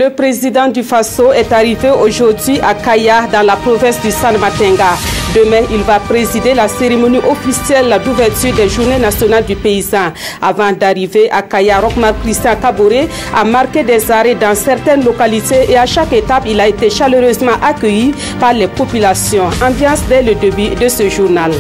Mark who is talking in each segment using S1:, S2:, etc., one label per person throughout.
S1: Le président du Faso est arrivé aujourd'hui à Kaya, dans la province du San-Matenga. Demain, il va présider la cérémonie officielle d'ouverture des Journées nationales du paysan. Avant d'arriver à Kaya, Roch-Marc Christian Kaboré a marqué des arrêts dans certaines localités et à chaque étape, il a été chaleureusement accueilli par les populations. Ambiance dès le début de ce journal.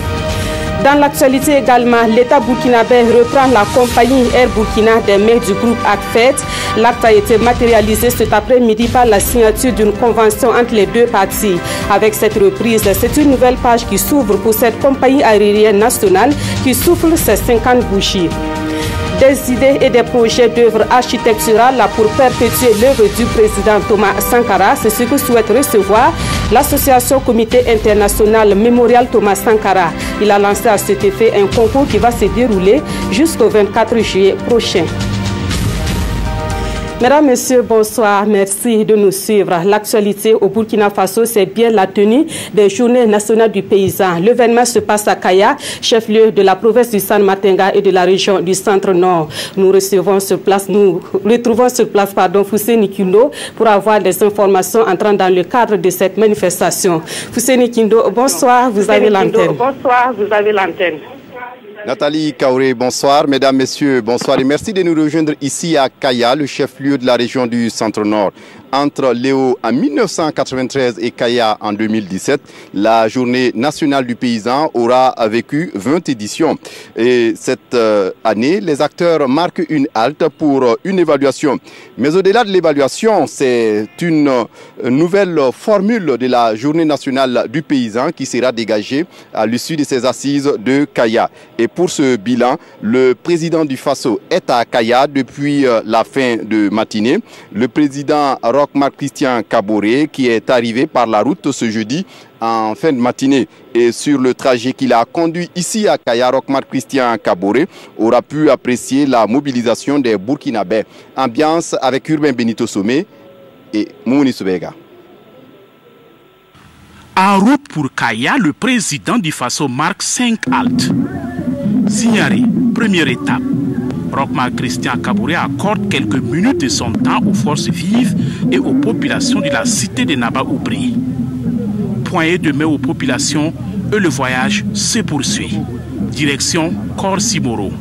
S1: Dans l'actualité également, l'État burkinabé reprend la compagnie Air Burkina des mains du groupe ACFET. L'acte a été matérialisé cet après-midi par la signature d'une convention entre les deux parties. Avec cette reprise, c'est une nouvelle page qui s'ouvre pour cette compagnie aérienne nationale qui souffle ses 50 bougies. Des idées et des projets d'œuvres architecturales pour perpétuer l'œuvre du président Thomas Sankara. C'est ce que souhaite recevoir l'association Comité international Mémorial Thomas Sankara. Il a lancé à cet effet un concours qui va se dérouler jusqu'au 24 juillet prochain. Mesdames, Messieurs, bonsoir. Merci de nous suivre. L'actualité au Burkina Faso, c'est bien la tenue des Journées nationales du paysan. L'événement se passe à Kaya, chef-lieu de la province du San-Matenga et de la région du Centre-Nord. Nous retrouvons sur place Fousseni Kindo pour avoir des informations entrant dans le cadre de cette manifestation. Fousseni Kindo, bonsoir, vous avez l'antenne.
S2: Bonsoir, vous avez l'antenne.
S3: Nathalie Kaoré, bonsoir. Mesdames, Messieurs, bonsoir et merci de nous rejoindre ici à Kaya, le chef-lieu de la région du Centre-Nord. Entre Léo en 1993 et Kaya en 2017, la journée nationale du paysan aura vécu 20 éditions. Et cette année, les acteurs marquent une halte pour une évaluation. Mais au-delà de l'évaluation, c'est une nouvelle formule de la journée nationale du paysan qui sera dégagée à l'issue de ces assises de Kaya. Et pour ce bilan, le président du Faso est à Kaya depuis la fin de matinée. Le président Roch-Marc Christian Kaboré, qui est arrivé par la route ce jeudi en fin de matinée, et sur le trajet qu'il a conduit ici à Kaya, Roch-Marc Christian Kaboré aura pu apprécier la mobilisation des Burkinabés. Ambiance avec Urbain Benito Somé et Mouni Soubega.
S4: En route pour Kaya, le président du Faso marque 5 haltes. Signaré, première étape. Roch-Marc Christian Kaboré accorde quelques minutes de son temps aux forces vives et aux populations de la cité de Naba-Oubri. Poignée de main aux populations et le voyage se poursuit. Direction Corsimoro.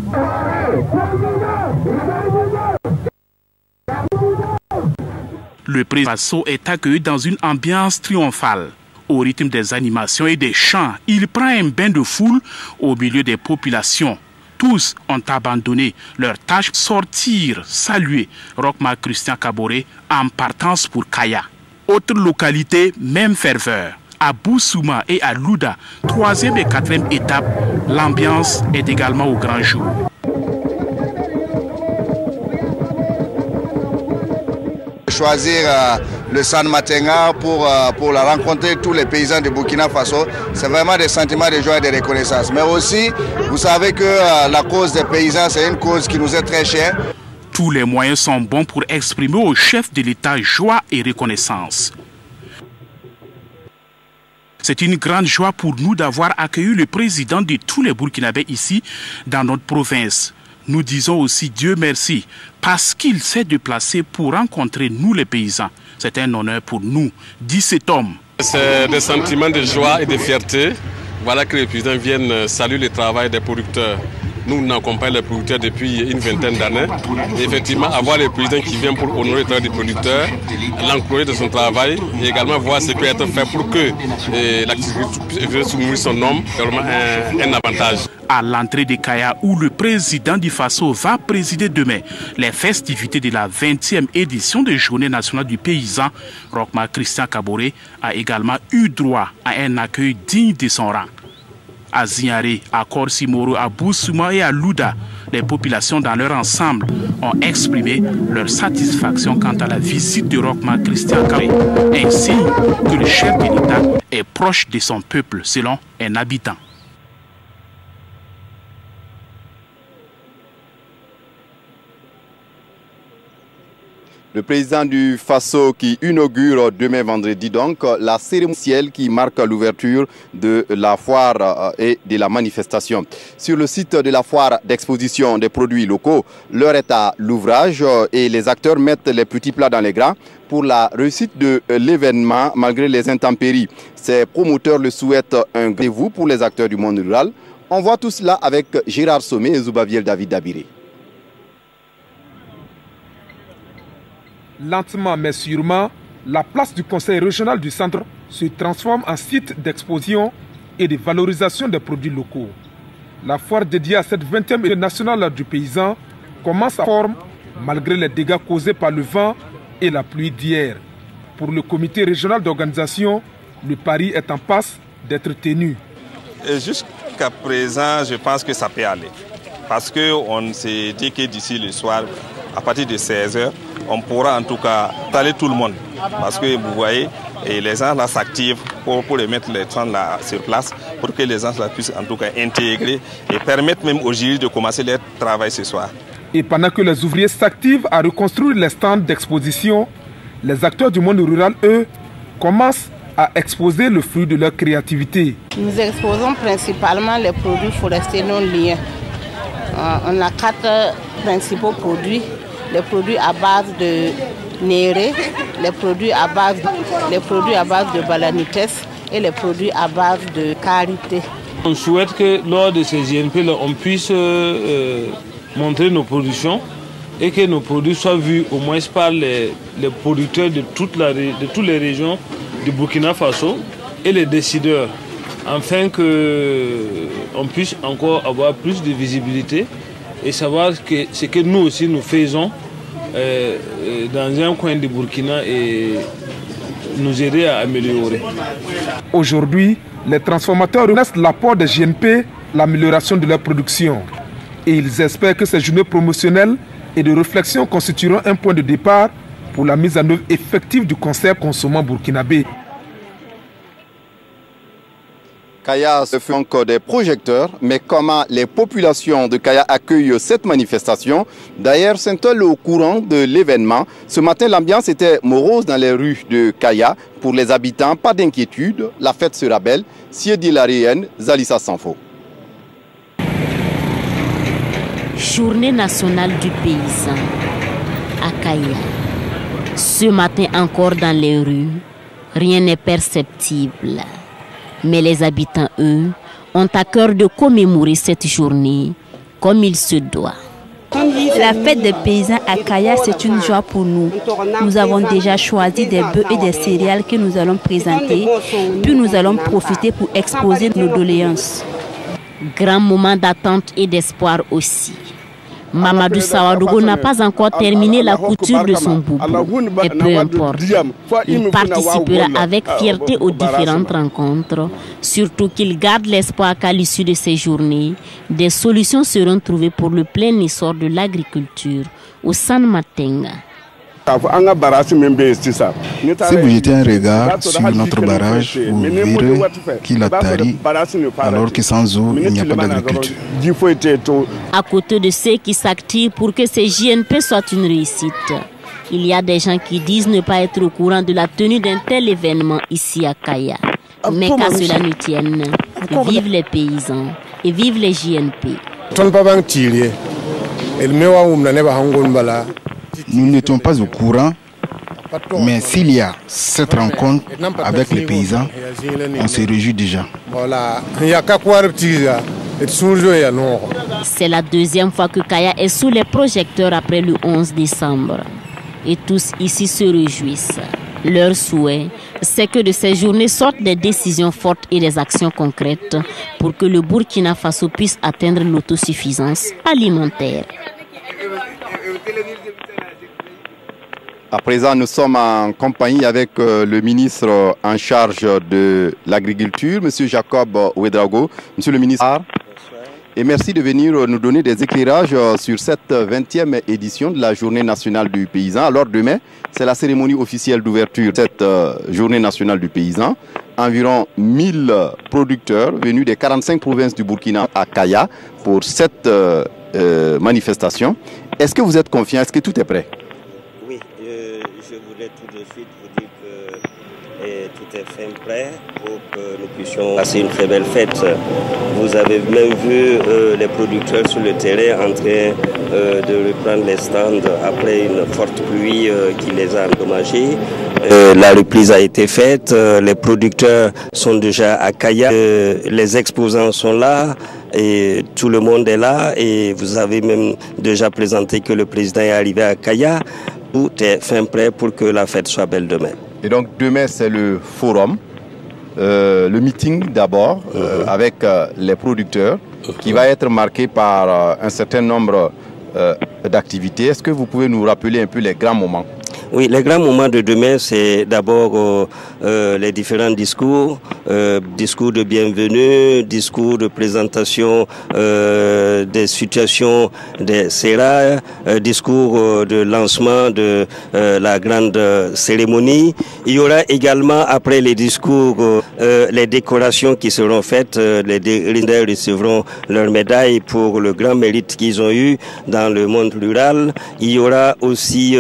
S4: Le président Faso est accueilli dans une ambiance triomphale. Au rythme des animations et des chants, il prend un bain de foule au milieu des populations. Tous ont abandonné leur tâche, sortir, saluer Roch-Marc Christian Kaboré en partance pour Kaya. Autre localité, même ferveur. À Boussouma et à Louda, 3e et 4e étape, l'ambiance est également au grand jour.
S5: Choisir le San-Matenga pour la rencontrer tous les paysans de Burkina Faso, c'est vraiment des sentiments de joie et de reconnaissance. Mais aussi, vous savez que la cause des paysans, c'est une cause qui nous est très chère.
S4: Tous les moyens sont bons pour exprimer au chef de l'État joie et reconnaissance. C'est une grande joie pour nous d'avoir accueilli le président de tous les Burkinabés ici, dans notre province. Nous disons aussi Dieu merci, parce qu'il s'est déplacé pour rencontrer nous les paysans. C'est un honneur pour nous, dit cet homme.
S6: C'est des sentiments de joie et de fierté. Voilà que les paysans viennent saluer le travail des producteurs. Nous, nous accompagnons les producteurs depuis une vingtaine d'années. Effectivement, avoir les paysans qui viennent pour honorer le travail des producteurs, l'encourager de son travail et également voir ce qui peut être fait pour que l'activité puisse nourrir son homme, c'est vraiment un avantage.
S4: À l'entrée de Kaya, où le président du Faso va présider demain les festivités de la 20e édition des Journées nationales du paysan, Roch-Marc Christian Kaboré a également eu droit à un accueil digne de son rang. À Zignaré, à Corsimoro, à Boussouma et à Louda, les populations dans leur ensemble ont exprimé leur satisfaction quant à la visite de Roch-Marc Christian Kaboré, ainsi que le chef de l'État est proche de son peuple, selon un habitant.
S3: Le président du Faso qui inaugure demain vendredi donc la cérémonie qui marque l'ouverture de la foire et de la manifestation. Sur le site de la foire d'exposition des produits locaux, l'heure est à l'ouvrage et les acteurs mettent les petits plats dans les grands pour la réussite de l'événement malgré les intempéries. Ces promoteurs le souhaitent un rendez-vous pour les acteurs du monde rural. On voit tout cela avec Gérard Sommet et Zoubaviel David Dabiré.
S2: Lentement mais sûrement, la place du Conseil régional du centre se transforme en site d'exposition et de valorisation des produits locaux. La foire dédiée à cette 20e édition nationale du paysan commence à forme malgré les dégâts causés par le vent et la pluie d'hier. Pour le comité régional d'organisation, le pari est en passe d'être tenu.
S7: Jusqu'à présent, je pense que ça peut aller. Parce qu'on s'est dit que d'ici le soir, à partir de 16h, on pourra en tout cas installer tout le monde. Parce que vous voyez, et les gens là s'activent pour les mettre les trains là sur place, pour que les gens là puissent en tout cas intégrer et permettre même aux jurys de commencer leur travail ce soir.
S2: Et pendant que les ouvriers s'activent à reconstruire les stands d'exposition, les acteurs du monde rural, eux, commencent à exposer le fruit de leur créativité.
S8: Nous exposons principalement les produits forestiers non liés. On a 4 principaux produits. Les produits à base de néré, les produits à base de balanites et les produits à base de karité.
S9: On souhaite que lors de ces JNP, on puisse montrer nos productions et que nos produits soient vus au moins par les producteurs de toutes les régions du Burkina Faso et les décideurs, afin qu'on puisse encore avoir plus de visibilité et savoir ce que nous aussi nous faisons dans un coin du Burkina et nous aider à améliorer.
S2: Aujourd'hui, les transformateurs reconnaissent l'apport des JNP, l'amélioration de leur production. Et ils espèrent que ces journées promotionnelles et de réflexion constitueront un point de départ pour la mise en œuvre effective du concept consommant burkinabé.
S3: Kaya se fait encore des projecteurs, mais comment les populations de Kaya accueillent cette manifestation? D'ailleurs, Saint-Ol est au courant de l'événement. Ce matin, l'ambiance était morose dans les rues de Kaya. Pour les habitants, pas d'inquiétude, la fête sera belle. Siedi Larienne, Zalissa Sanfo.
S10: Journée nationale du paysan à Kaya. Ce matin encore dans les rues, rien n'est perceptible. Mais les habitants, eux, ont à cœur de commémorer cette journée comme il se doit.
S11: La fête des paysans à Kaya, c'est une joie pour nous. Nous avons déjà choisi des bœufs et des céréales que nous allons présenter, puis nous allons profiter pour exposer nos doléances.
S10: Grand moment d'attente et d'espoir aussi. Mamadou Sawadogo n'a pas encore terminé la couture de son boubou. Et peu importe, il participera avec fierté aux différentes rencontres, surtout qu'il garde l'espoir qu'à l'issue de ces journées, des solutions seront trouvées pour le plein essor de l'agriculture au San Matenga.
S12: Si vous jetez un regard sur notre barrage, vous verrez qu'il a tari alors que sans eau, il n'y a pas d'agriculture.
S10: À côté de ceux qui s'activent pour que ces JNP soient une réussite, il y a des gens qui disent ne pas être au courant de la tenue d'un tel événement ici à Kaya. Mais qu'à cela ne tienne, vive les paysans et vive les JNP.
S12: Nous n'étions pas au courant, mais s'il y a cette rencontre avec les paysans, on se réjouit déjà.
S10: C'est la deuxième fois que Kaya est sous les projecteurs après le 11 décembre. Et tous ici se réjouissent. Leur souhait, c'est que de ces journées sortent des décisions fortes et des actions concrètes pour que le Burkina Faso puisse atteindre l'autosuffisance alimentaire.
S3: À présent, nous sommes en compagnie avec le ministre en charge de l'agriculture, M. Jacob Ouedraogo. Monsieur le ministre, et merci de venir nous donner des éclairages sur cette 20e édition de la Journée nationale du paysan. Alors demain, c'est la cérémonie officielle d'ouverture de cette Journée nationale du paysan. Environ 1000 producteurs venus des 45 provinces du Burkina à Kaya pour cette manifestation. Est-ce que vous êtes confiant? Est-ce que tout est prêt?
S13: Oui, suite vous dire que tout est fin prêt pour que nous puissions passer une très belle fête. Vous avez même vu les producteurs sur le terrain en train de reprendre les stands après une forte pluie qui les a endommagés. La reprise a été faite, les producteurs sont déjà à Kaya, les exposants sont là et tout le monde est là et vous avez même déjà présenté que le président est arrivé à Kaya. Tout est fin prêt pour que la fête soit belle demain.
S3: Et donc demain c'est le forum, le meeting d'abord avec les producteurs qui va être marqué par un certain nombre d'activités. Est-ce que vous pouvez nous rappeler un peu les grands moments?
S13: Oui, les grands moments de demain, c'est d'abord les différents discours, discours de bienvenue, discours de présentation des situations des CERA, discours de lancement de la grande cérémonie. Il y aura également, après les discours, les décorations qui seront faites. Les leaders recevront leur médaille pour le grand mérite qu'ils ont eu dans le monde rural. Il y aura aussi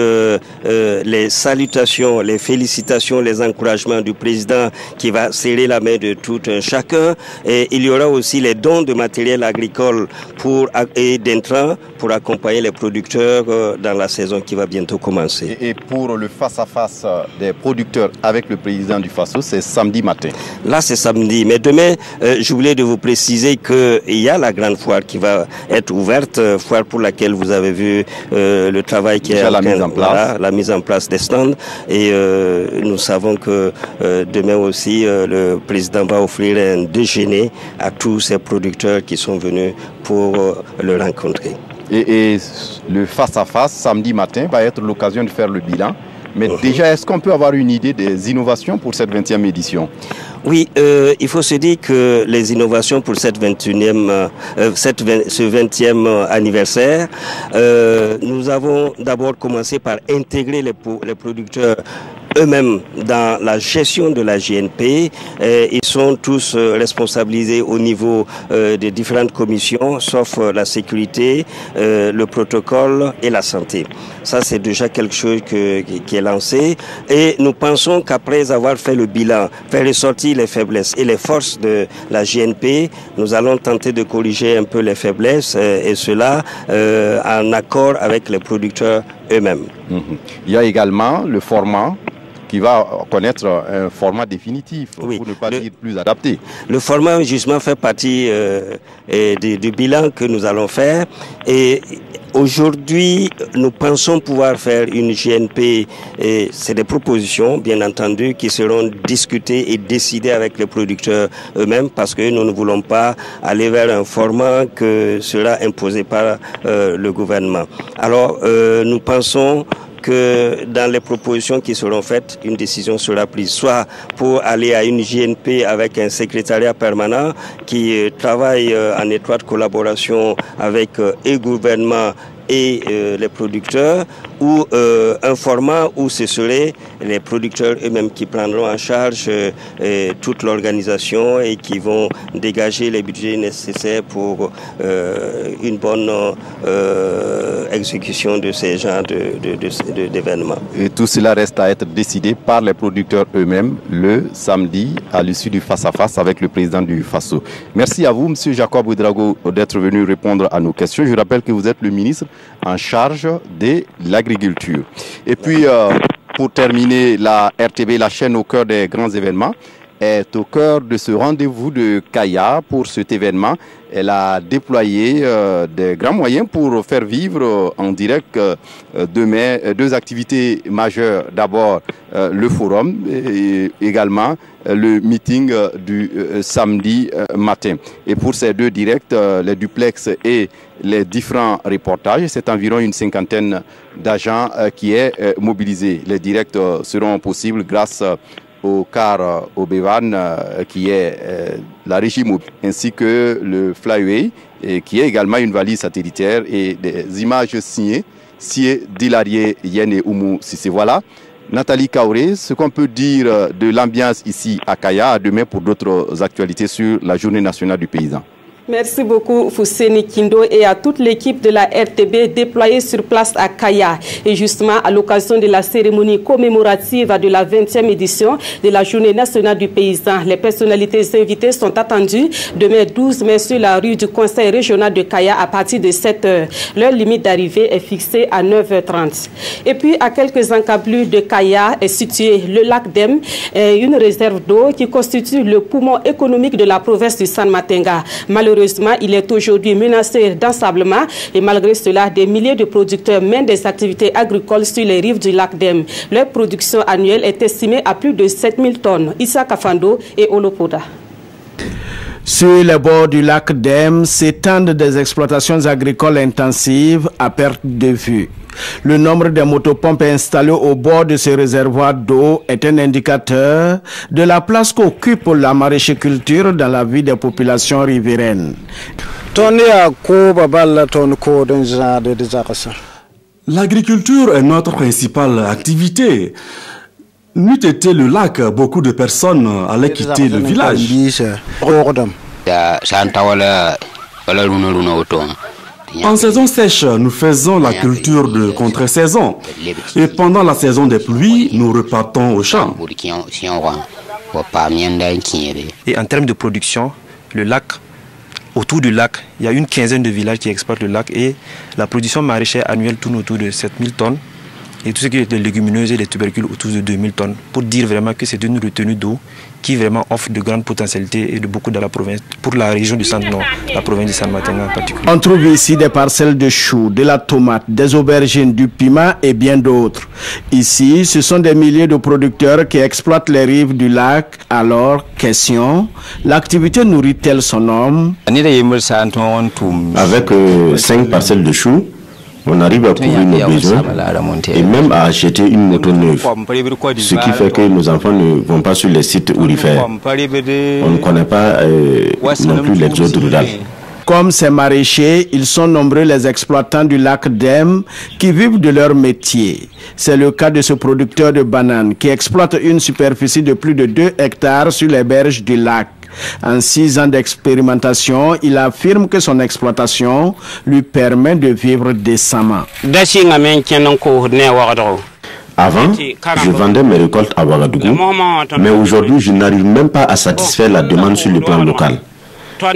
S13: les salutations, les félicitations, les encouragements du président qui va serrer la main de tout un chacun. Et il y aura aussi les dons de matériel agricole et d'intrants pour accompagner les producteurs dans la saison qui va bientôt commencer.
S3: Et pour le face-à-face des producteurs avec le président du FASO, c'est samedi matin.
S13: Là, c'est samedi. Mais demain, je voulais de vous préciser qu'il y a la grande foire qui va être ouverte, foire pour laquelle vous avez vu le travail qui est
S3: la mise en place.
S13: Voilà, la mise en place des stands. Et nous savons que demain aussi, le président va offrir un déjeuner à tous ces producteurs qui sont venus pour le rencontrer.
S3: Et le face-à-face, samedi matin, va être l'occasion de faire le bilan. Mais déjà, est-ce qu'on peut avoir une idée des innovations pour cette 20e édition?
S13: Oui, il faut se dire que les innovations pour ce 20e anniversaire, nous avons d'abord commencé par intégrer les producteurs eux-mêmes dans la gestion de la GNP. Ils sont tous responsabilisés au niveau des différentes commissions, sauf la sécurité, le protocole et la santé. Ça, c'est déjà quelque chose qui est lancé. Et nous pensons qu'après avoir fait le bilan, faire ressortir les faiblesses et les forces de la GNP, nous allons tenter de corriger un peu les faiblesses et cela en accord avec les producteurs eux-mêmes.
S3: Il y a également le format qui va connaître un format définitif,
S13: oui,
S3: pour ne pas dire plus adapté.
S13: Le format, justement, fait partie du bilan que nous allons faire. Et aujourd'hui, nous pensons pouvoir faire une GNP, et c'est des propositions, bien entendu, qui seront discutées et décidées avec les producteurs eux-mêmes, parce que nous ne voulons pas aller vers un format que sera imposé par le gouvernement. Alors, nous pensons que dans les propositions qui seront faites, une décision sera prise, soit pour aller à une GNP avec un secrétariat permanent qui travaille en étroite collaboration avec le gouvernement et les producteurs, ou un format où ce serait les producteurs eux-mêmes qui prendront en charge toute l'organisation et qui vont dégager les budgets nécessaires pour une bonne exécution de ces genres d'événements.
S3: Et tout cela reste à être décidé par les producteurs eux-mêmes le samedi à l'issue du face-à-face avec le président du FASO. Merci à vous, M. Jacob Ouedraogo, d'être venu répondre à nos questions. Je rappelle que vous êtes le ministre en charge de l'agriculture. Et puis, pour terminer, la RTB, la chaîne au cœur des grands événements, est au cœur de ce rendez-vous de Kaya pour cet événement. Elle a déployé des grands moyens pour faire vivre en direct demain deux activités majeures. D'abord, le forum et également le meeting du samedi matin. Et pour ces deux directs, les duplex et les différents reportages, c'est environ une 50aine d'agents qui est mobilisé. Les directs seront possibles grâce au car Obevan qui est la régie mobile, ainsi que le Flyway qui est également une valise satellitaire et des images signées d'Hilarie Yen et Oumou Sissé. Voilà, Nathalie Kaoré, ce qu'on peut dire de l'ambiance ici à Kaya, à demain pour d'autres actualités sur la Journée nationale du paysan.
S1: Merci beaucoup Fousseni Kindo et à toute l'équipe de la RTB déployée sur place à Kaya. Et justement, à l'occasion de la cérémonie commémorative de la 20e édition de la Journée nationale du paysan, les personnalités invitées sont attendues demain 12 mai sur la rue du Conseil régional de Kaya à partir de 7h. Leur limite d'arrivée est fixée à 9h30. Et puis, à quelques encablures de Kaya est situé le lac Dem, une réserve d'eau qui constitue le poumon économique de la province du San Matenga. Malheureusement, il est aujourd'hui menacé d'ensablement et malgré cela, des milliers de producteurs mènent des activités agricoles sur les rives du lac Dem. Leur production annuelle est estimée à plus de 7000 tonnes. Issa Kafando et Olopoda.
S14: Sur les bords du lac Dem s'étendent des exploitations agricoles intensives à perte de vue. Le nombre de motopompes installées au bord de ce réservoir d'eau est un indicateur de la place qu'occupe la maraîchiculture dans la vie des populations riveraines.
S15: L'agriculture est notre principale activité. N'eût été le lac, beaucoup de personnes allaient quitter le village. En saison sèche, nous faisons la culture de contre-saison. Et pendant la saison des pluies, nous repartons au champ.
S16: Et en termes de production, le lac, autour du lac, il y a une quinzaine de villages qui exploitent le lac et la production maraîchère annuelle tourne autour de 7000 tonnes. Et tout ce qui est des légumineuses et des tubercules autour de 2000 tonnes. Pour dire vraiment que c'est une retenue d'eau qui vraiment offre de grandes potentialités et de beaucoup dans la province, pour la région du Centre-Nord, la province du San Matenga en particulier.
S14: On trouve ici des parcelles de choux, de la tomate, des aubergines, du piment et bien d'autres. Ici, ce sont des milliers de producteurs qui exploitent les rives du lac. Alors, question, l'activité nourrit-elle son homme?
S17: Avec 5 parcelles de choux, on arrive à couvrir nos besoins et même à acheter une moto neuve. Ce qui fait que nos enfants ne vont pas sur les sites aurifères. On ne connaît pas non plus l'exode rural.
S14: Comme ces maraîchers, ils sont nombreux les exploitants du lac Dem qui vivent de leur métier. C'est le cas de ce producteur de bananes qui exploite une superficie de plus de 2 hectares sur les berges du lac. En 6 ans d'expérimentation, il affirme que son exploitation lui permet de vivre décemment.
S17: Avant, je vendais mes récoltes à Ouagadougou, mais aujourd'hui, je n'arrive même pas à satisfaire la demande sur le plan local.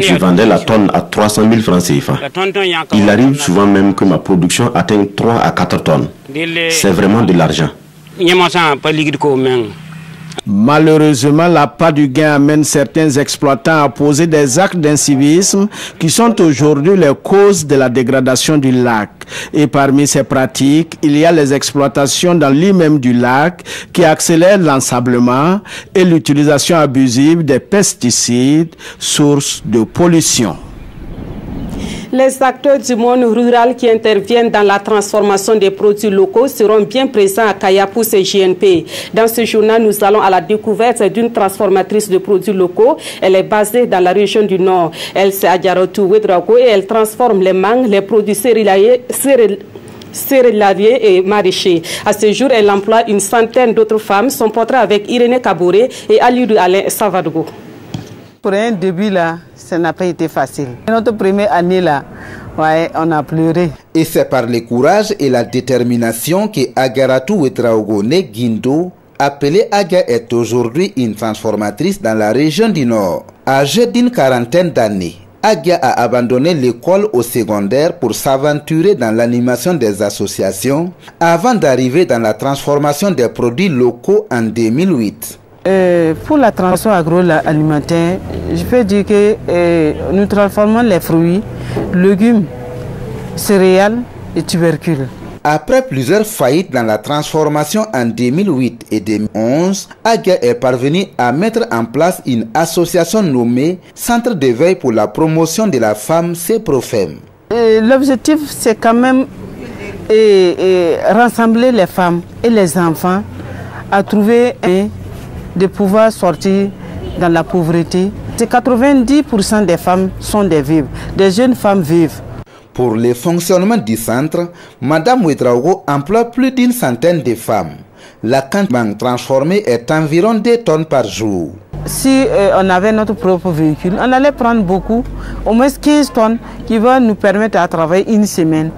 S17: Je vendais la tonne à 300 000 francs CFA. Il arrive souvent même que ma production atteigne 3 à 4 tonnes. C'est vraiment de l'argent.
S14: Malheureusement, l'appât du gain amène certains exploitants à poser des actes d'incivisme qui sont aujourd'hui les causes de la dégradation du lac. Et parmi ces pratiques, il y a les exploitations dans l'île même du lac qui accélèrent l'ensablement et l'utilisation abusive des pesticides, source de pollution.
S1: Les acteurs du monde rural qui interviennent dans la transformation des produits locaux seront bien présents à Kaya pour ce JNP. Dans ce journal, nous allons à la découverte d'une transformatrice de produits locaux. Elle est basée dans la région du Nord. Elle s'est à Diarotou Ouedraogo et elle transforme les mangues, les produits céréaliers et maraîchers. À ce jour, elle emploie une centaine d'autres femmes. Son portrait avec Irénée Kaboré et Aliou Alain Savadogo.
S18: Pour un début là, ça n'a pas été facile. Notre première année là, ouais, on a pleuré.
S19: Et c'est par le courage et la détermination que Agaratou Ouedraogo Guindo, appelée Aga, est aujourd'hui une transformatrice dans la région du Nord. Âgée d'une quarantaine d'années, Aga a abandonné l'école au secondaire pour s'aventurer dans l'animation des associations avant d'arriver dans la transformation des produits locaux en 2008.
S18: Pour la transformation agroalimentaire, je peux dire que nous transformons les fruits, légumes, céréales et tubercules.
S19: Après plusieurs faillites dans la transformation en 2008 et 2011, Aga est parvenu à mettre en place une association nommée Centre de veille pour la promotion de la femme CEPROFEM.
S18: L'objectif, c'est quand même rassembler les femmes et les enfants à trouver de pouvoir sortir dans la pauvreté. 90% des femmes sont des veuves, des jeunes femmes veuves.
S19: Pour le fonctionnement du centre, Madame Ouedraogo emploie plus d'une centaine de femmes. La quantité transformée est environ 2 tonnes par jour.
S18: si on avait notre propre véhicule, on allait prendre beaucoup, au moins 15 tonnes, qui vont nous permettre de travailler une semaine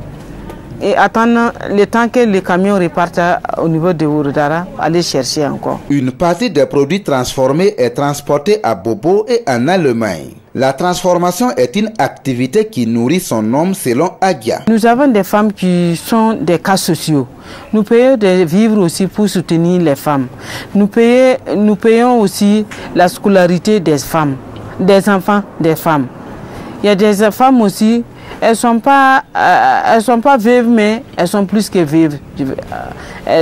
S18: et attendre le temps que les camions repartent au niveau de Ouroudara, aller chercher encore.
S19: Une partie des produits transformés est transportée à Bobo et en Allemagne. La transformation est une activité qui nourrit son homme selon Agia.
S18: Nous avons des femmes qui sont des cas sociaux. Nous payons des vivres aussi pour soutenir les femmes. Nous payons aussi la scolarité des femmes, des enfants des femmes. Il y a des femmes aussi, elles sont pas veuves, mais elles sont plus que veuves.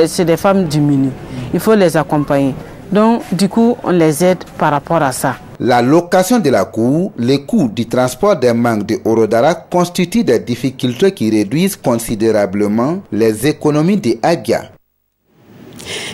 S18: C'est des femmes diminuées. Il faut les accompagner. Donc, du coup, on les aide par rapport à ça.
S19: La location de la cour, les coûts du transport des mangues de Ouroudara constituent des difficultés qui réduisent considérablement les économies de Agia.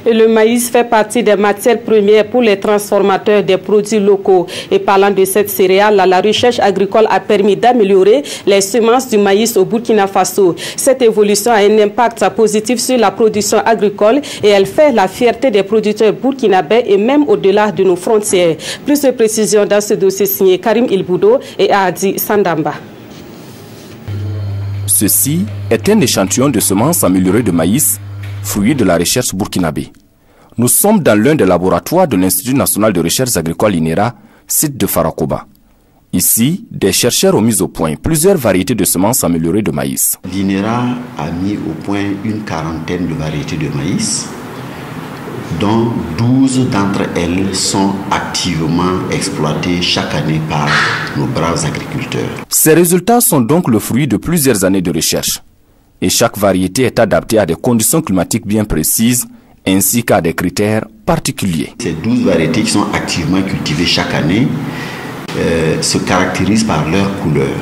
S1: Et le maïs fait partie des matières premières pour les transformateurs des produits locaux. Et parlant de cette céréale, la recherche agricole a permis d'améliorer les semences du maïs au Burkina Faso. Cette évolution a un impact positif sur la production agricole et elle fait la fierté des producteurs burkinabés et même au-delà de nos frontières. Plus de précisions dans ce dossier signé Karim Ilboudo et Adi Sandamba.
S20: Ceci est un échantillon de semences améliorées de maïs, fruit de la recherche burkinabé. Nous sommes dans l'un des laboratoires de l'Institut national de recherche agricole INERA, site de Farakoba. Ici, des chercheurs ont mis au point plusieurs variétés de semences améliorées de maïs.
S21: L'INERA a mis au point une quarantaine de variétés de maïs, dont 12 d'entre elles sont activement exploitées chaque année par nos braves agriculteurs.
S20: Ces résultats sont donc le fruit de plusieurs années de recherche. Et chaque variété est adaptée à des conditions climatiques bien précises, ainsi qu'à des critères particuliers.
S21: Ces 12 variétés qui sont activement cultivées chaque année se caractérisent par leur couleur.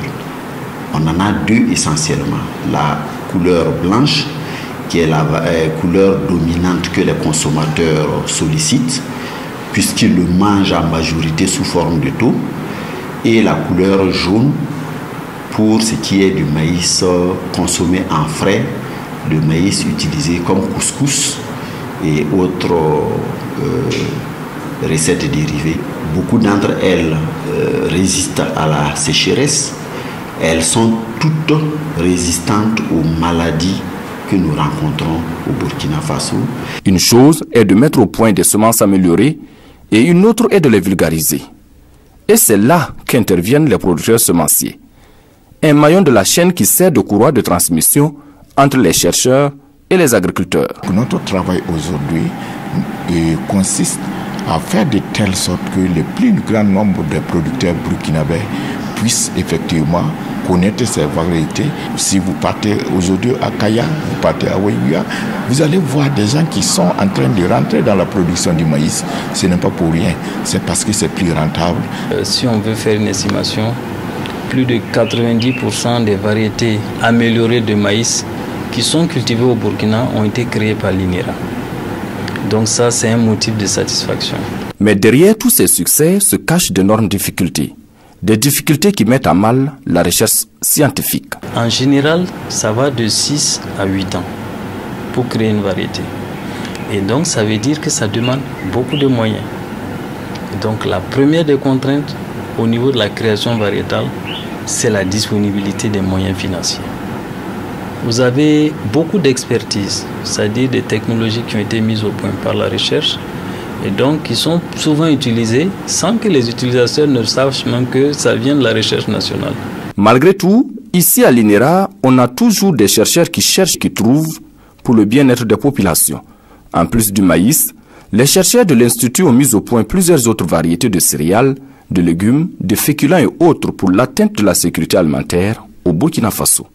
S21: On en a deux essentiellement. La couleur blanche, qui est la couleur dominante que les consommateurs sollicitent, puisqu'ils le mangent en majorité sous forme de taux, et la couleur jaune, pour ce qui est du maïs consommé en frais, le maïs utilisé comme couscous et autres recettes dérivées. Beaucoup d'entre elles résistent à la sécheresse. Elles sont toutes résistantes aux maladies que nous rencontrons au Burkina Faso.
S20: Une chose est de mettre au point des semences améliorées et une autre est de les vulgariser. Et c'est là qu'interviennent les producteurs semenciers. Un maillon de la chaîne qui sert de courroie de transmission entre les chercheurs et les agriculteurs.
S22: Notre travail aujourd'hui consiste à faire de telle sorte que le plus grand nombre de producteurs burkinabés puissent effectivement connaître ces variétés. Si vous partez aujourd'hui à Kaya, vous partez à Ouéguia, vous allez voir des gens qui sont en train de rentrer dans la production du maïs. Ce n'est pas pour rien, c'est parce que c'est plus rentable.
S23: Si on veut faire une estimation, plus de 90% des variétés améliorées de maïs qui sont cultivées au Burkina ont été créées par l'INERA. Donc ça, c'est un motif de satisfaction.
S20: Mais derrière tous ces succès se cachent d'énormes difficultés. Des difficultés qui mettent à mal la recherche scientifique.
S23: En général, ça va de 6 à 8 ans pour créer une variété. Et donc, ça veut dire que ça demande beaucoup de moyens. Donc, la première des contraintes au niveau de la création variétale, c'est la disponibilité des moyens financiers. Vous avez beaucoup d'expertise, c'est-à-dire des technologies qui ont été mises au point par la recherche et donc qui sont souvent utilisées sans que les utilisateurs ne sachent même que ça vient de la recherche nationale.
S20: Malgré tout, ici à l'INERA, on a toujours des chercheurs qui cherchent, qui trouvent pour le bien-être des populations. En plus du maïs, les chercheurs de l'Institut ont mis au point plusieurs autres variétés de céréales, de légumes, de féculents et autres pour l'atteinte de la sécurité alimentaire au Burkina Faso.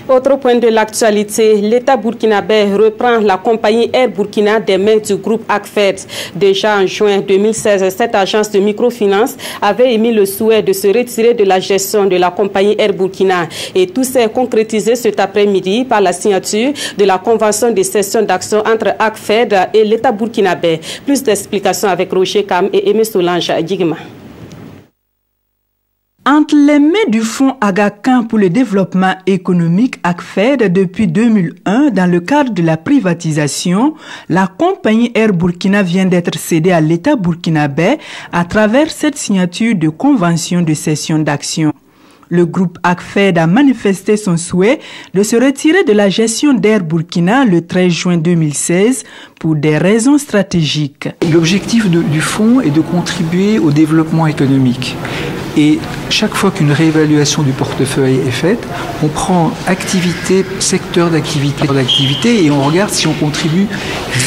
S1: Autre point de l'actualité, l'État burkinabé reprend la compagnie Air Burkina des mains du groupe ACFED. Déjà en juin 2016, cette agence de microfinance avait émis le souhait de se retirer de la gestion de la compagnie Air Burkina. Et tout s'est concrétisé cet après-midi par la signature de la convention de cession d'actions entre ACFED et l'État burkinabé. Plus d'explications avec Roger Kam et Aimé Solange Guigma.
S4: Entre les mains du Fonds Aga-Khan pour le développement économique ACFED depuis 2001 dans le cadre de la privatisation, la compagnie Air Burkina vient d'être cédée à l'État burkinabé à travers cette signature de convention de cession d'actions. Le groupe ACFED a manifesté son souhait de se retirer de la gestion d'Air Burkina le 13 juin 2016 pour des raisons stratégiques.
S5: L'objectif du fonds est de contribuer au développement économique. Et chaque fois qu'une réévaluation du portefeuille est faite, on prend activité, secteur d'activité et on regarde si on contribue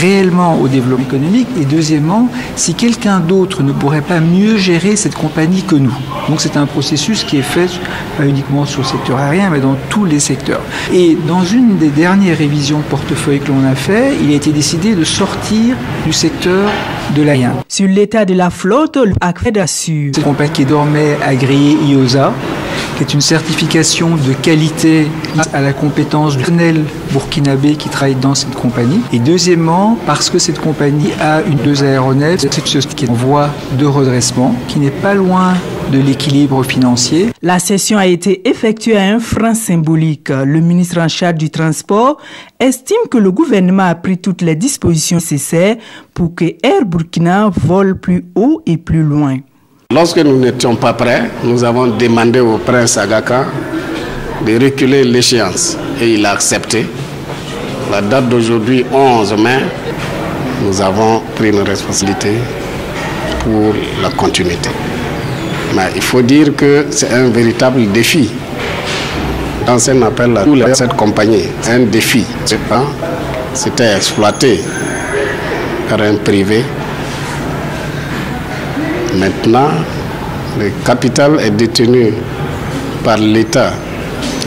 S5: réellement au développement économique et deuxièmement, si quelqu'un d'autre ne pourrait pas mieux gérer cette compagnie que nous. Donc c'est un processus qui est fait pas uniquement sur le secteur aérien mais dans tous les secteurs. Et dans une des dernières révisions de portefeuille que l'on a fait, il a été décidé de sortir du secteur de l'aérien.
S4: Sur l'état de la flotte, l'ACFED assure.
S5: Cette compagnie qui est désormais agréée IOSA, qui est une certification de qualité à la compétence du personnel burkinabé qui travaille dans cette compagnie. Et deuxièmement, parce que cette compagnie a deux aéronefs, c'est une société qui est en voie de redressement, qui n'est pas loin de l'équilibre financier.
S4: La cession a été effectuée à un franc symbolique. Le ministre en charge du transport estime que le gouvernement a pris toutes les dispositions nécessaires pour que Air Burkina vole plus haut et plus loin.
S6: Lorsque nous n'étions pas prêts, nous avons demandé au prince Aga-Khan de reculer l'échéance et il a accepté. La date d'aujourd'hui, 11 mai, nous avons pris une responsabilité pour la continuité. Mais il faut dire que c'est un véritable défi. Dans un appel à cette compagnie, un défi. C'était exploité par un privé. Maintenant, le capital est détenu par l'État,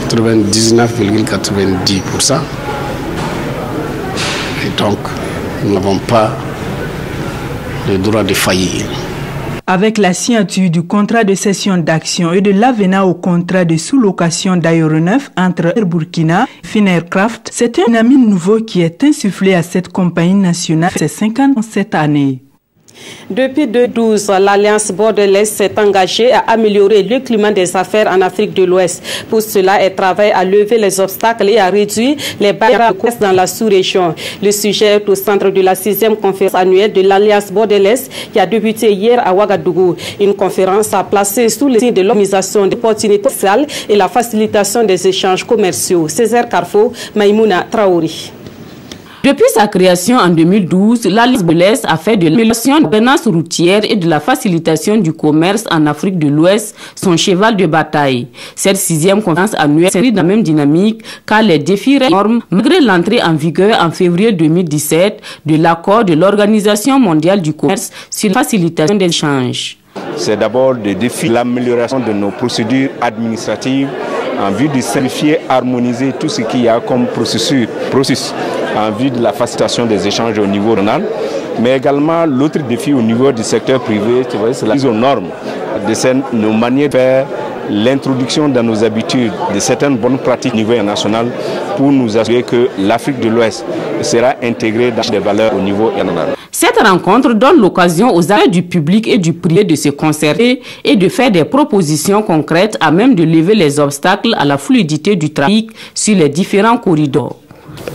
S6: 99,90%. Et donc, nous n'avons pas le droit de faillir.
S4: Avec la signature du contrat de cession d'actions et de l'avenant au contrat de sous-location d'aéronefs entre Air Burkina et Finaircraft, c'est un dynamisme nouveau qui est insufflé à cette compagnie nationale ces 57 années.
S1: Depuis 2012, l'Alliance bordelaise s'est engagée à améliorer le climat des affaires en Afrique de l'Ouest. Pour cela, elle travaille à lever les obstacles et à réduire les barrières dans la sous-région. Le sujet est au centre de la 6e conférence annuelle de l'Alliance bordelaise qui a débuté hier à Ouagadougou. Une conférence a placé sous le signe de l'optimisation des opportunités sociales et la facilitation des échanges commerciaux. Césaire Carrefour, Maïmouna Traori.
S24: Depuis sa création en 2012, l'Alliance bordelaise a fait de l'amélioration de la gouvernance routière et de la facilitation du commerce en Afrique de l'Ouest son cheval de bataille. Cette 6e conférence annuelle s'inscrit dans la même dynamique car les défis restent énormes malgré l'entrée en vigueur en février 2017 de l'accord de l'Organisation mondiale du commerce sur la facilitation des échanges.
S25: C'est d'abord des défis, l'amélioration de nos procédures administratives en vue de simplifier, harmoniser tout ce qu'il y a comme processus en vue de la facilitation des échanges au niveau national. Mais également l'autre défi au niveau du secteur privé, c'est la mise aux normes de nos manières de faire, l'introduction dans nos habitudes de certaines bonnes pratiques au niveau national pour nous assurer que l'Afrique de l'Ouest sera intégrée dans des valeurs au niveau national.
S24: Cette rencontre donne l'occasion aux acteurs du public et du privé de se concerter et de faire des propositions concrètes à même de lever les obstacles à la fluidité du trafic sur les différents corridors.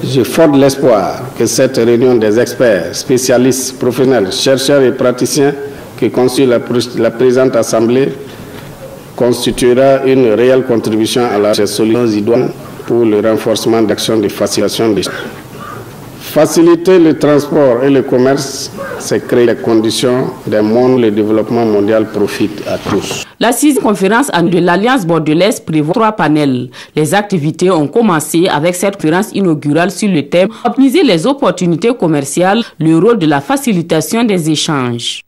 S6: Je forme l'espoir que cette réunion des experts, spécialistes, professionnels, chercheurs et praticiens qui constitue la présente assemblée constituera une réelle contribution à la solution idoine pour le renforcement d'actions de facilitation des échanges. Faciliter le transport et le commerce, c'est créer les conditions d'un monde où le développement mondial profite à tous.
S24: La 6e conférence de l'Alliance bordelaise prévoit 3 panels. Les activités ont commencé avec cette conférence inaugurale sur le thème « Optimiser les opportunités commerciales, le rôle de la facilitation des échanges ».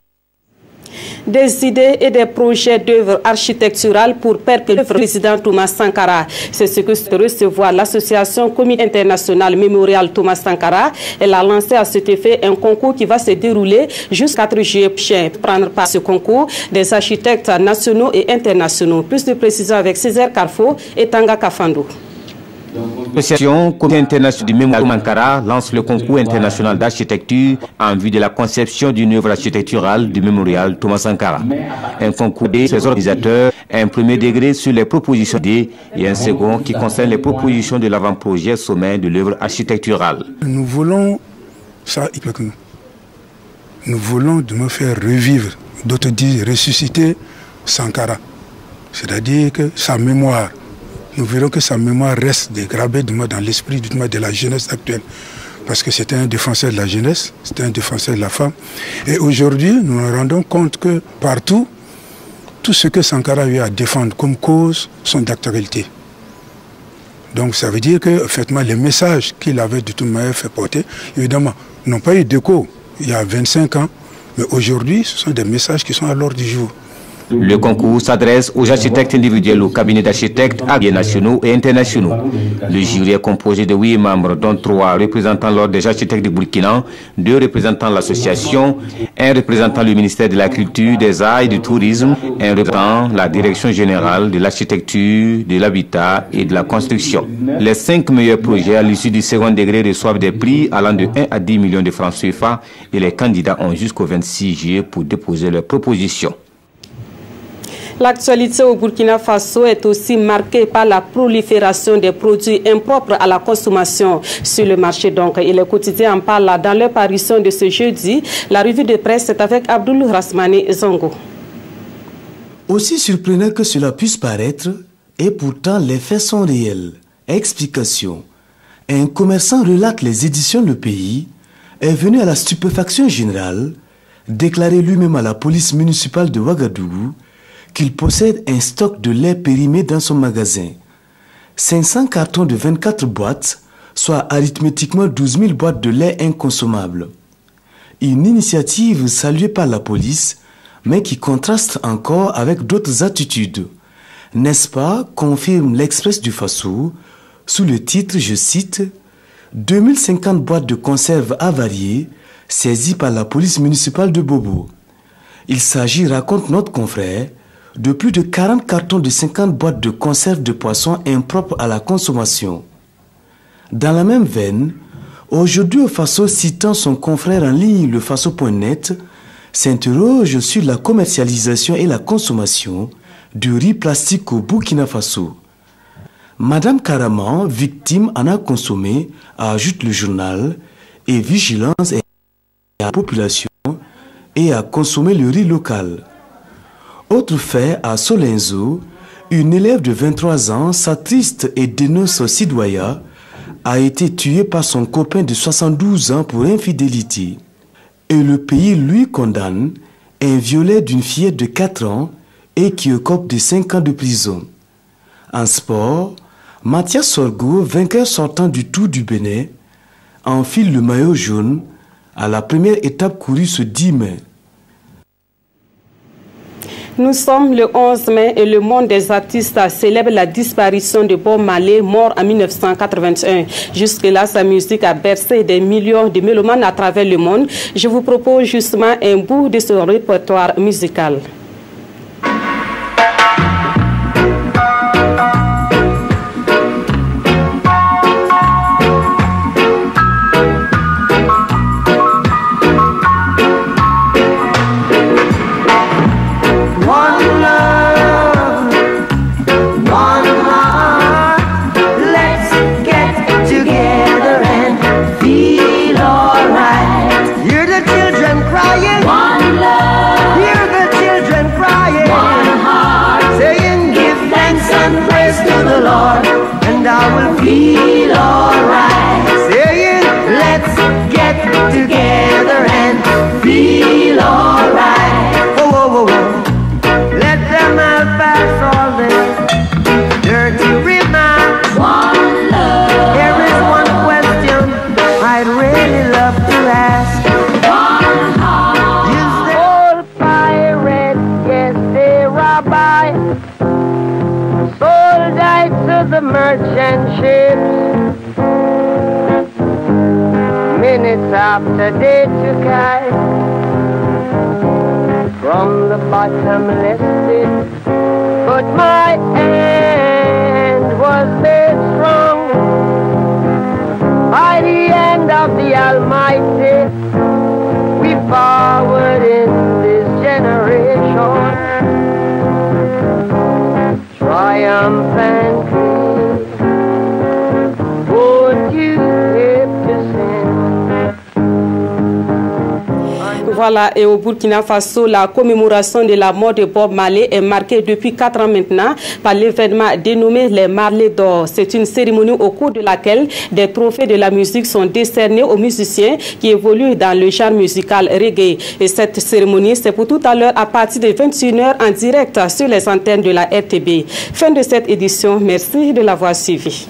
S1: Des idées et des projets d'œuvres architecturales pour perpétuer le président Thomas Sankara. C'est ce que se recevoir l'association Comité international mémorial Thomas Sankara. Elle a lancé à cet effet un concours qui va se dérouler jusqu'à 4 juillet prochain. Pour prendre part à ce concours, des architectes nationaux et internationaux. Plus de précisions avec Césaire Carrefour et Tanga Kafando.
S2: L'association Comité international du mémorial Ankara lance le concours international d'architecture en vue de la conception d'une œuvre architecturale du mémorial Thomas Sankara. Un concours de ses organisateurs, un premier degré sur les propositions et un second qui concerne les propositions de l'avant-projet sommet de l'œuvre architecturale.
S7: Nous voulons ça, nous voulons de me faire revivre, d'autres disent ressusciter Sankara, c'est-à-dire que sa mémoire, nous verrons que sa mémoire reste dégravée dans l'esprit de la jeunesse actuelle. Parce que c'était un défenseur de la jeunesse, c'était un défenseur de la femme. Et aujourd'hui, nous nous rendons compte que partout, tout ce que Sankara a eu à défendre comme cause sont d'actualité. Donc ça veut dire que, effectivement, les messages qu'il avait de toute manière fait porter, évidemment, n'ont pas eu d'écho il y a 25 ans, mais aujourd'hui, ce sont des messages qui sont à l'ordre du jour.
S2: Le concours s'adresse aux architectes individuels, aux cabinets d'architectes nationaux et internationaux. Le jury est composé de 8 membres, dont 3 représentants l'ordre des architectes du Burkina, 2 représentants l'association, 1 représentant le ministère de la Culture, des Arts et du Tourisme, 1 représentant la Direction générale de l'architecture, de l'habitat et de la construction. Les 5 meilleurs projets à l'issue du second degré reçoivent des prix allant de 1 à 10 millions de francs CFA et les candidats ont jusqu'au 26 juillet pour déposer leurs propositions.
S1: L'actualité au Burkina Faso est aussi marquée par la prolifération des produits impropres à la consommation sur le marché. Donc, et les quotidiens en parlent dans leur parution de ce jeudi. La revue de presse est avec Abdoul Rasmani Zongo.
S8: Aussi surprenant que cela puisse paraître, et pourtant les faits sont réels. Explication. Un commerçant relate les éditions Le Pays, est venu à la stupéfaction générale, déclaré lui-même à la police municipale de Ouagadougou, qu'il possède un stock de lait périmé dans son magasin. 500 cartons de 24 boîtes, soit arithmétiquement 12 000 boîtes de lait inconsommables. Une initiative saluée par la police, mais qui contraste encore avec d'autres attitudes. N'est-ce pas, confirme l'Express du Faso, sous le titre, je cite, « 2050 boîtes de conserve avariées saisies par la police municipale de Bobo. Il s'agit, raconte notre confrère, de plus de 40 cartons de 50 boîtes de conserve de poissons impropres à la consommation. » Dans la même veine, aujourd'hui au Faso, citant son confrère en ligne le Faso.net, s'interroge sur la commercialisation et la consommation du riz plastique au Burkina Faso. Madame Karaman, victime, en a consommé, ajoute le journal, et vigilance à la population et à consommer le riz local. Autre fait, à Solenzo, une élève de 23 ans, s'attriste et dénonce Sidoya, a été tuée par son copain de 72 ans pour infidélité. Et le pays lui condamne un violet d'une fillette de 4 ans et qui écope de 5 ans de prison. En sport, Mathias Sorgo, vainqueur sortant du Tour du Bénin, enfile le maillot jaune à la première étape courue ce 10 mai.
S1: Nous sommes le 11 mai et le monde des artistes célèbre la disparition de Bob Marley, mort en 1981. Jusque-là, sa musique a bercé des millions de mélomanes à travers le monde. Je vous propose justement un bout de ce répertoire musical.
S9: After they took I from the bottomless pit, but my hand was made strong by the hand of the Almighty, we forward in this generation, triumphant. Won't you help to sing?
S1: Voilà, et au Burkina Faso, la commémoration de la mort de Bob Marley est marquée depuis 4 ans maintenant par l'événement dénommé les Marley d'Or. C'est une cérémonie au cours de laquelle des trophées de la musique sont décernés aux musiciens qui évoluent dans le genre musical reggae. Et cette cérémonie, c'est pour tout à l'heure à partir de 21h en direct sur les antennes de la RTB. Fin de cette édition, merci de l'avoir suivi.